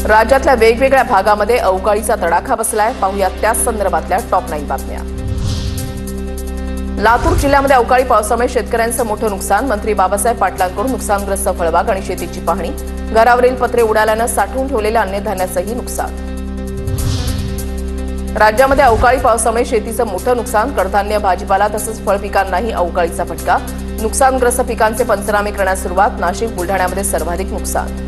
राज्यातल्या वेगवेगळ्या भागामध्ये अवकाळीचा तडाखा बसलाय। पाहूया त्याच संदर्भातल्या टॉप 9 बातम्या। लातूर जिल्ह्यामध्ये अवकाळी पावसामुळे शेतकऱ्यांचं मोठं नुकसान। मंत्री बाबासाहेब पाटलांकडून नुकसानग्रस्त फळबाग आणि शेतीची पाहणी। घरावरील पत्रे उडाल्यानं साठवून ठेवलेल्या अन्नधान्याचंही नुकसान। राज्यामध्ये अवकाळी पावसामुळे शेतीचं मोठं नुकसान। कडधान्य, भाजीपाला तसंच फळपिकांनाही अवकाळीचा फटका। नुकसानग्रस्त पिकांचे पंचनामे करण्यास सुरुवात। नाशिक, बुलढाण्यामध्ये सर्वाधिक नुकसान।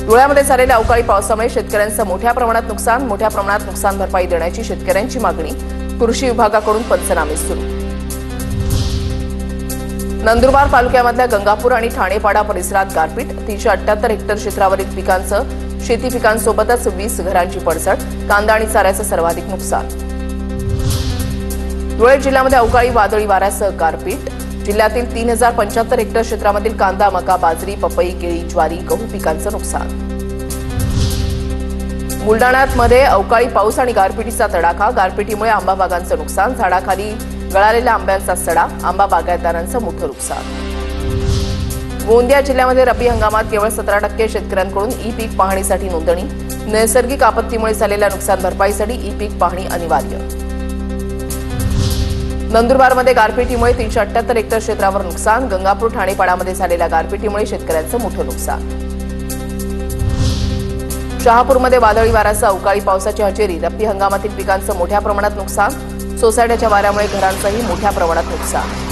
धुळ्यामध्ये झालेल्या अवकाळी पावसामुळे शेतकऱ्यांचं मोठ्या प्रमाणात नुकसान। मोठ्या प्रमाणात नुकसान भरपाई देण्याची शेतकऱ्यांची मागणी। कृषी विभागाकडून पंचनामे सुरू। नंदुरबार तालुक्यामधल्या गंगापूर आणि ठाणेपाडा परिसरात गारपीट। 378 हेक्टर क्षेत्रावरील पिकांचं शेती पिकांसोबतच 20 घरांची पडझड। कांदा आणि चाऱ्याचं सर्वाधिक नुकसान। धुळे जिल्ह्यामध्ये अवकाळी वादळी वाऱ्यासह गारपीट। जिल्ह्यातील 3075 हेक्टर क्षेत्रामधील कांदा, मका, बाजरी, पपई, केळी, ज्वारी, गहू पिकांचं नुकसान। बुलढाण्यामध्ये अवकाळी पाऊस आणि गारपिटीचा तडाखा। गारपिटीमुळे आंबा बागांचं नुकसान। झाडाखाली गळालेल्या आंब्यांचा सडा। आंबा बागायतदारांचं मोठं नुकसान। गोंदिया जिल्ह्यामध्ये रब्बी हंगामात केवळ 17% शेतकऱ्यांकडून ई पीक पाहणीसाठी नोंदणी। नैसर्गिक आपत्तीमुळे झालेल्या नुकसान भरपाईसाठी ई पीक पाहणी अनिवार्य। नंदुरबारमध्ये गारपिटीमुळे 378 हेक्टर क्षेत्रावर नुकसान। गंगापूर, ठाणेपाडामध्ये झालेल्या गारपिटीमुळे शेतकऱ्यांचं मोठं नुकसान। शहापूरमध्ये वादळी वाऱ्यासह अवकाळी पावसाची हजेरी। रब्बी हंगामातील पिकांचं मोठ्या प्रमाणात नुकसान। सोसायट्याच्या वाऱ्यामुळे घरांचंही मोठ्या प्रमाणात नुकसान।